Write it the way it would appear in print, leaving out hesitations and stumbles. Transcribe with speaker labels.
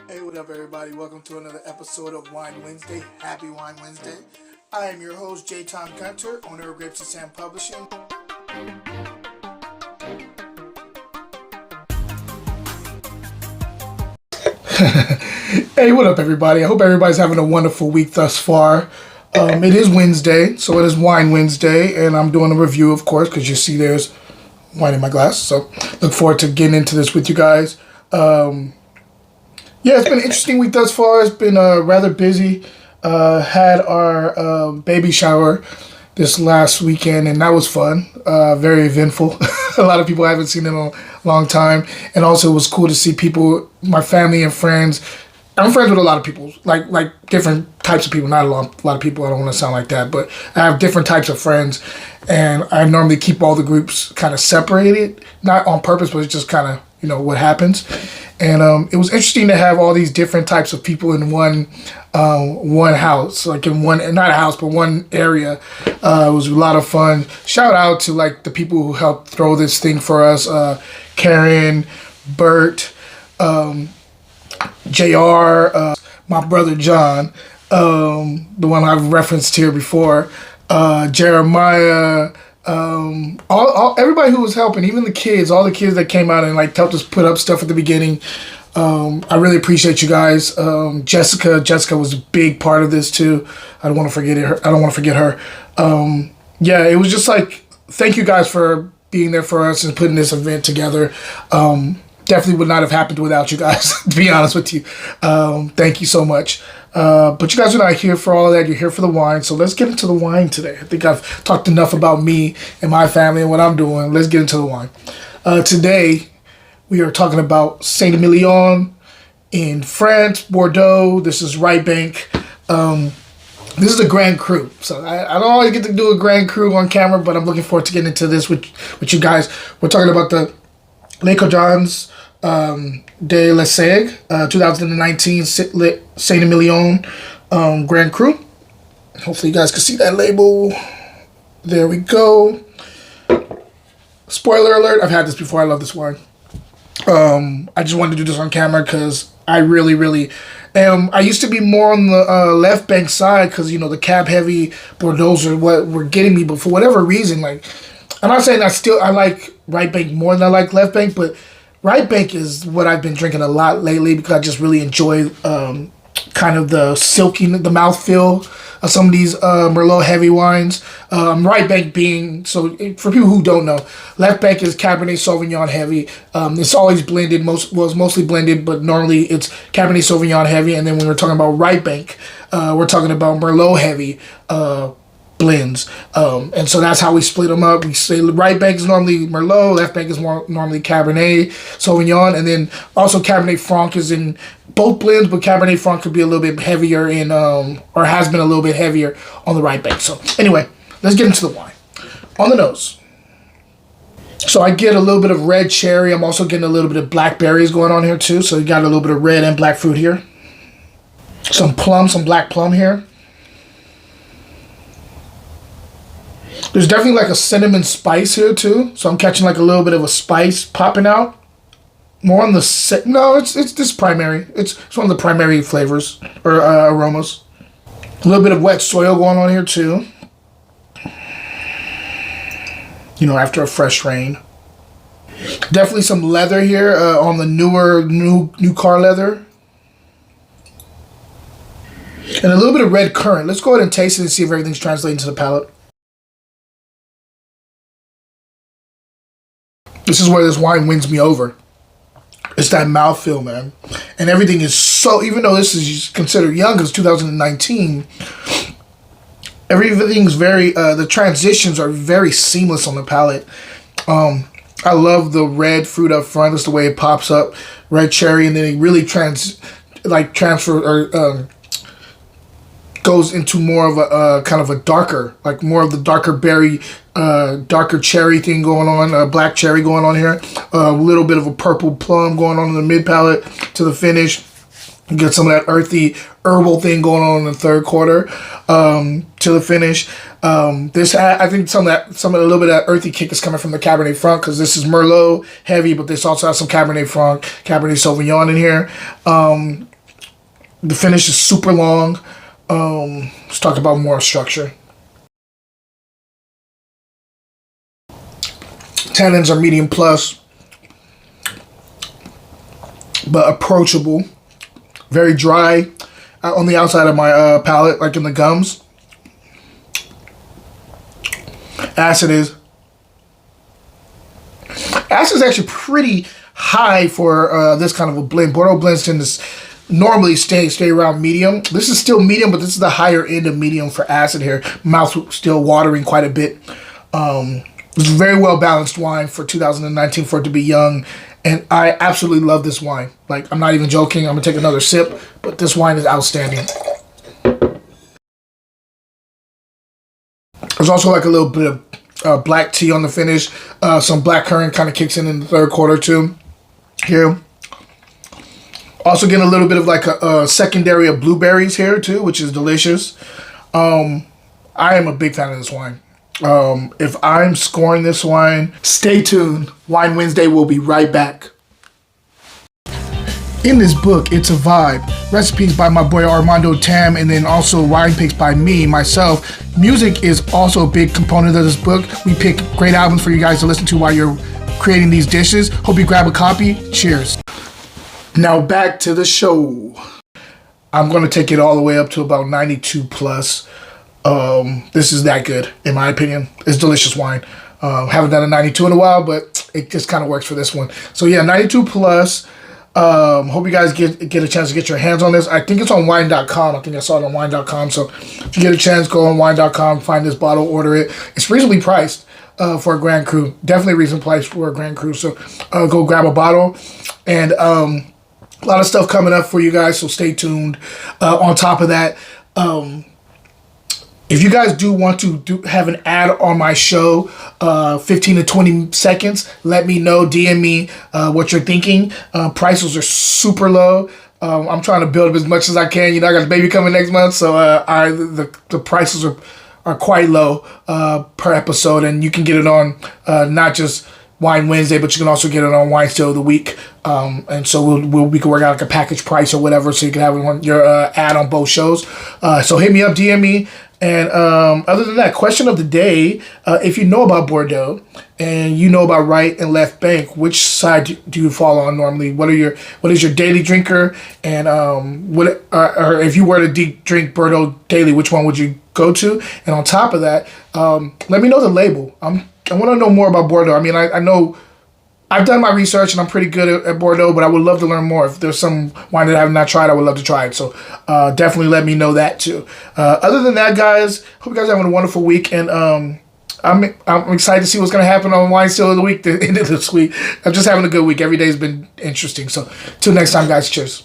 Speaker 1: Hey, what up, everybody? Welcome to another episode of Wine Wednesday. Happy Wine Wednesday. I am your host, J. Tom Gunter, owner of Grapes and Sand Publishing. Hey, what up, everybody? I hope everybody's having a wonderful week thus far. It is Wednesday, so it is Wine Wednesday, and I'm doing a review, of course, because you see there's wine in my glass. So look forward to getting into this with you guys. Yeah, it's been an interesting week thus far. It's been rather busy. Had our baby shower this last weekend, and that was fun. Very eventful. A lot of people I haven't seen in a long time. And also it was cool to see people, my family and friends. I'm friends with a lot of people, like different types of people. Not a lot of people, I don't want to sound like that, but I have different types of friends. And I normally keep all the groups kind of separated. Not on purpose, but it's just kind of, what happens. And it was interesting to have all these different types of people in one house, like in one, not a house, but one area. It was a lot of fun. Shout out to like the people who helped throw this thing for us. Karen, Bert, JR, my brother John, the one I've referenced here before, Jeremiah, everybody who was helping, even the kids, all the kids that came out and like helped us put up stuff at the beginning. I really appreciate you guys. Jessica was a big part of this too. I don't want to forget her. Yeah, it was just like, thank you guys for being there for us and putting this event together. Definitely would not have happened without you guys, to be honest with you. Thank you so much. But you guys are not here for all of that. You're here for the wine. So let's get into the wine today. I think I've talked enough about me and my family and what I'm doing. Let's get into the wine. Today, we are talking about Saint-Emilion in France, Bordeaux. This is Right Bank. This is a Grand Cru. So I don't always get to do a Grand Cru on camera, but I'm looking forward to getting into this with you guys. We're talking about the Les Cordons de la Sègue, 2019 Saint-Emilion Grand Cru. Hopefully you guys can see that label. There we go. Spoiler alert, I've had this before. I love this wine. I just wanted to do this on camera because I really am. I used to be more on the left bank side because, the cab heavy Bordeaux are what were getting me, but for whatever reason, like, I'm not saying I like right bank more than I like left bank, but right bank is what I've been drinking a lot lately because I just really enjoy kind of the silky, the mouthfeel of some of these Merlot heavy wines. Right bank being, so for people who don't know, left bank is Cabernet Sauvignon heavy. It's always blended, it's mostly blended, but normally it's Cabernet Sauvignon heavy. And then when we're talking about right bank, we're talking about Merlot heavy blends. And so that's how we split them up. We say right bank is normally Merlot, left bank is more normally Cabernet Sauvignon, and then also Cabernet Franc is in both blends, but Cabernet Franc could be a little bit heavier in or has been a little bit heavier on the right bank. So anyway, let's get into the wine. On the nose, so I get a little bit of red cherry. I'm also getting a little bit of blackberries going on here too, so you got a little bit of red and black fruit here. Some black plum here. There's definitely like a cinnamon spice here too. So I'm catching like a little bit of a spice popping out. More on the, no, it's this primary. It's one of the primary flavors or aromas. A little bit of wet soil going on here too. After a fresh rain. Definitely some leather here on the new car leather. And a little bit of red currant. Let's go ahead and taste it and see if everything's translating to the palate. This is where this wine wins me over. It's that mouthfeel, man. And everything is so, even though this is considered young because 2019, everything's very, the transitions are very seamless on the palate. I love the red fruit up front. That's the way it pops up. Red cherry, and then it really goes into more of a kind of a darker, like more of the darker berry, darker cherry thing going on, black cherry going on here, a little bit of a purple plum going on in the mid palate to the finish. You get some of that earthy herbal thing going on in the third quarter to the finish. I think some of a little bit of that earthy kick is coming from the Cabernet Franc because this is Merlot heavy, but this also has some Cabernet Franc, Cabernet Sauvignon in here. The finish is super long. Let's talk about more structure. Tannins are medium plus, but approachable. Very dry on the outside of my palate, like in the gums. Acid is actually pretty high for this kind of a blend. Bordeaux blends tend to normally stay around medium. This is still medium, but this is the higher end of medium for acid here. Mouth still watering quite a bit. It's a very well balanced wine for 2019 for it to be young. And I absolutely love this wine. Like, I'm not even joking. I'm going to take another sip, but this wine is outstanding. There's also like a little bit of black tea on the finish. Some black currant kind of kicks in the third quarter too. Here. Also getting a little bit of like a secondary of blueberries here too, which is delicious. I am a big fan of this wine. If I'm scoring this wine, stay tuned. Wine Wednesday will be right back. In this book, It's a Vibe. Recipes by my boy Armando Tam, and then also wine picks by me, myself. Music is also a big component of this book. We pick great albums for you guys to listen to while you're creating these dishes. Hope you grab a copy. Cheers. Now back to the show. I'm going to take it all the way up to about 92 plus. This is that good, in my opinion. It's delicious wine. Haven't done a 92 in a while, but it just kind of works for this one. So yeah, 92 plus. Hope you guys get a chance to get your hands on this. I think it's on wine.com. I think I saw it on wine.com. So if you get a chance, go on wine.com, find this bottle, order it. It's reasonably priced for a Grand Cru. Definitely reasonably priced for a Grand Cru. So go grab a bottle. And a lot of stuff coming up for you guys, so stay tuned. On top of that, if you guys do want to have an ad on my show, 15 to 20 seconds, let me know. DM me what you're thinking. Prices are super low. I'm trying to build up as much as I can. You know, I got a baby coming next month, so the prices are quite low per episode, and you can get it on not just Wine Wednesday, but you can also get it on Wine Still of the Week. And so we can work out like a package price or whatever, so you can have your ad on both shows. So hit me up, DM me. And other than that, question of the day, if you know about Bordeaux and you know about right and left bank, which side do you fall on normally? What is your daily drinker? And or if you were to drink Bordeaux daily, which one would you go to? And on top of that, let me know the label. I want to know more about Bordeaux. I mean, I know I've done my research and I'm pretty good at Bordeaux, but I would love to learn more. If there's some wine that I have not tried, I would love to try it. So definitely let me know that too. Other than that, guys, hope you guys are having a wonderful week. And I'm excited to see what's going to happen on Wine Still of the Week, the end of this week. I'm just having a good week. Every day's been interesting. So till next time, guys, cheers.